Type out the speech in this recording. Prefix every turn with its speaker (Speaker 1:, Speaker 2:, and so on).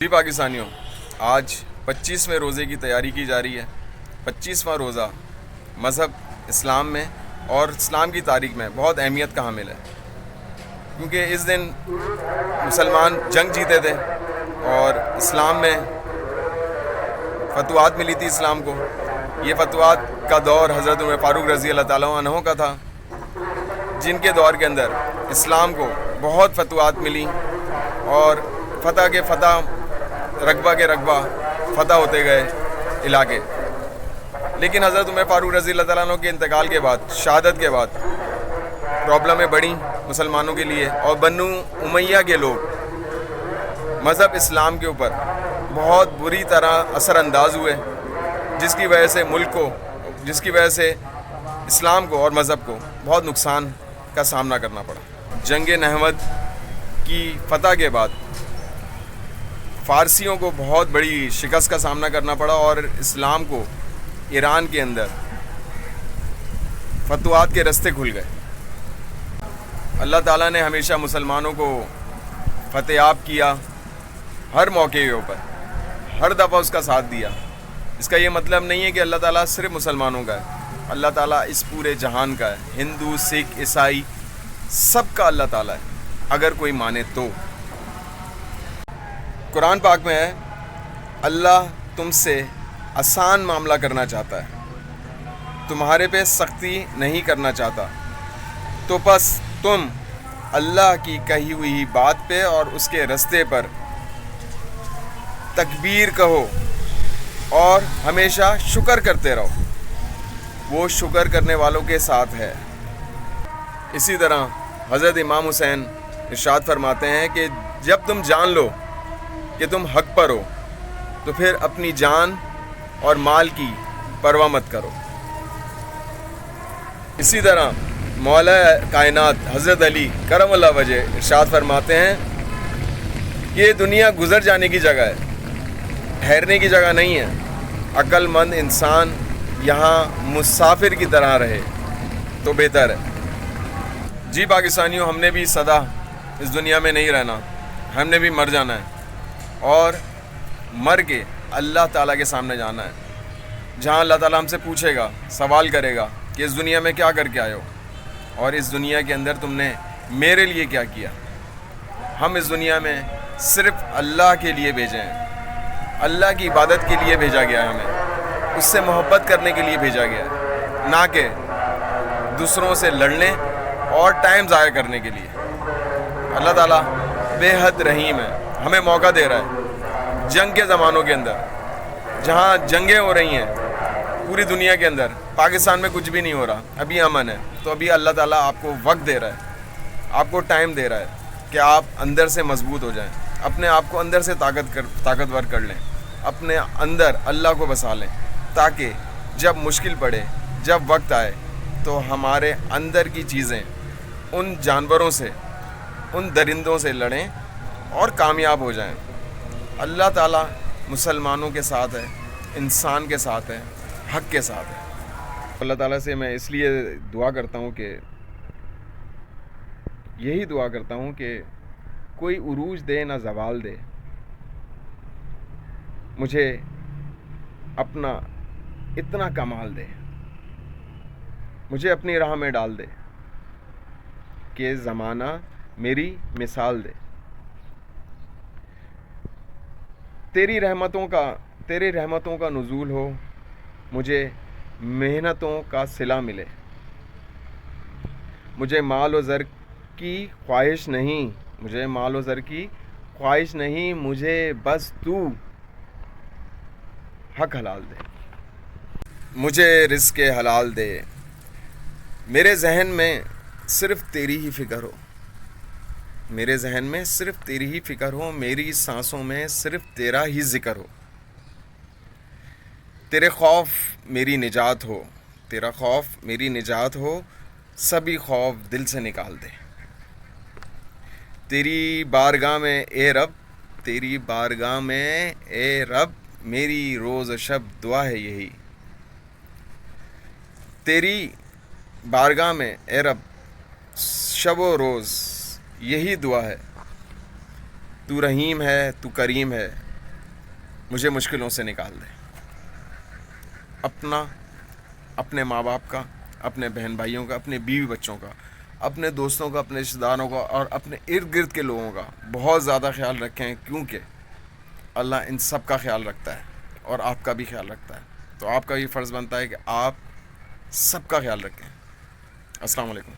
Speaker 1: جی پاکستانیوں، آج 25ویں روزے کی تیاری کی جا رہی ہے۔ 25واں روزہ مذہب اسلام میں اور اسلام کی تاریخ میں بہت اہمیت کا حامل ہے، کیونکہ اس دن مسلمان جنگ جیتے تھے اور اسلام میں فتوحات ملی تھی اسلام کو۔ یہ فتوحات کا دور حضرت عمر فاروق رضی اللہ تعالیٰ عنہ کا تھا، جن کے دور کے اندر اسلام کو بہت فتوحات ملی اور فتح کے فتح، رقبہ کے رقبہ فتح ہوتے گئے علاقے۔ لیکن حضرت عمر فاروق رضی اللہ تعالیٰ عنہ کے انتقال کے بعد، شہادت کے بعد، پرابلمیں بڑھیں مسلمانوں کے لیے، اور بنو امیہ کے لوگ مذہب اسلام کے اوپر بہت بری طرح اثر انداز ہوئے، جس کی وجہ سے ملک کو، جس کی وجہ سے اسلام کو اور مذہب کو بہت نقصان کا سامنا کرنا پڑا۔ جنگ نہمد کی فتح کے بعد فارسیوں کو بہت بڑی شکست کا سامنا کرنا پڑا اور اسلام کو ایران کے اندر فتوحات کے رستے کھل گئے۔ اللہ تعالیٰ نے ہمیشہ مسلمانوں کو فتح یاب کیا، ہر موقع کے اوپر، ہر دفعہ اس کا ساتھ دیا۔ اس کا یہ مطلب نہیں ہے کہ اللہ تعالیٰ صرف مسلمانوں کا ہے، اللہ تعالیٰ اس پورے جہان کا ہے، ہندو، سکھ، عیسائی، سب کا اللہ تعالیٰ ہے، اگر کوئی مانے تو۔ قرآن پاک میں ہے، اللہ تم سے آسان معاملہ کرنا چاہتا ہے، تمہارے پہ سختی نہیں کرنا چاہتا، تو پس تم اللہ کی کہی ہوئی بات پہ اور اس کے رستے پر تکبیر کہو اور ہمیشہ شکر کرتے رہو، وہ شکر کرنے والوں کے ساتھ ہے۔ اسی طرح حضرت امام حسین ارشاد فرماتے ہیں کہ جب تم جان لو کہ تم حق پر ہو تو پھر اپنی جان اور مال کی پرواہ مت کرو۔ اسی طرح مولا کائنات حضرت علی کرم اللہ وجہ ارشاد فرماتے ہیں کہ یہ دنیا گزر جانے کی جگہ ہے، ٹھہرنے کی جگہ نہیں ہے، عقل مند انسان یہاں مسافر کی طرح رہے تو بہتر ہے۔ جی پاکستانیوں، ہم نے بھی سدا اس دنیا میں نہیں رہنا، ہم نے بھی مر جانا ہے اور مر کے اللہ تعالیٰ کے سامنے جانا ہے، جہاں اللہ تعالیٰ ہم سے پوچھے گا، سوال کرے گا کہ اس دنیا میں کیا کر کے آئے ہو اور اس دنیا کے اندر تم نے میرے لیے کیا کیا۔ ہم اس دنیا میں صرف اللہ کے لیے بھیجے ہیں، اللہ کی عبادت کے لیے بھیجا گیا ہے، ہمیں اس سے محبت کرنے کے لیے بھیجا گیا ہے، نہ کہ دوسروں سے لڑنے اور ٹائم ضائع کرنے کے لیے۔ اللہ تعالیٰ بے حد رحیم ہے، ہمیں موقع دے رہا ہے جنگ کے زمانوں کے اندر، جہاں جنگیں ہو رہی ہیں پوری دنیا کے اندر، پاکستان میں کچھ بھی نہیں ہو رہا، ابھی امن ہے، تو ابھی اللہ تعالیٰ آپ کو وقت دے رہا ہے، آپ کو ٹائم دے رہا ہے کہ آپ اندر سے مضبوط ہو جائیں، اپنے آپ کو اندر سے طاقتور کر لیں، اپنے اندر اللہ کو بسا لیں، تاکہ جب مشکل پڑے، جب وقت آئے تو ہمارے اندر کی چیزیں ان جانوروں سے، ان درندوں سے لڑیں اور کامیاب ہو جائیں۔ اللہ تعالیٰ مسلمانوں کے ساتھ ہے، انسان کے ساتھ ہے، حق کے ساتھ ہے۔ اللہ تعالیٰ سے میں اس لیے دعا کرتا ہوں کہ یہی دعا کرتا ہوں کہ کوئی عروج دے نہ زوال دے، مجھے اپنا اتنا کمال دے، مجھے اپنی راہ میں ڈال دے کہ زمانہ میری مثال دے، تیری رحمتوں کا نزول ہو، مجھے محنتوں کا صلہ ملے، مجھے مال و زر کی خواہش نہیں، مجھے بس تو حق حلال دے، مجھے رزق حلال دے، میرے ذہن میں صرف تیری ہی فکر ہو، میری سانسوں میں صرف تیرا ہی ذکر ہو، تیرا خوف میری نجات ہو، سبھی خوف دل سے نکال دے، تیری بارگاہ میں اے رب میری روز و شب دعا ہے یہی، تیری بارگاہ میں اے رب شب و روز یہی دعا ہے، تو رحیم ہے، تو کریم ہے، مجھے مشکلوں سے نکال دے. اپنے ماں باپ کا، اپنے بہن بھائیوں کا، اپنے بیوی بچوں کا، اپنے دوستوں کا، اپنے رشتہ داروں کا اور اپنے ارد گرد کے لوگوں کا بہت زیادہ خیال رکھیں، کیونکہ اللہ ان سب کا خیال رکھتا ہے اور آپ کا بھی خیال رکھتا ہے. تو آپ کا یہ فرض بنتا ہے کہ آپ سب کا خیال رکھیں. السلام علیکم.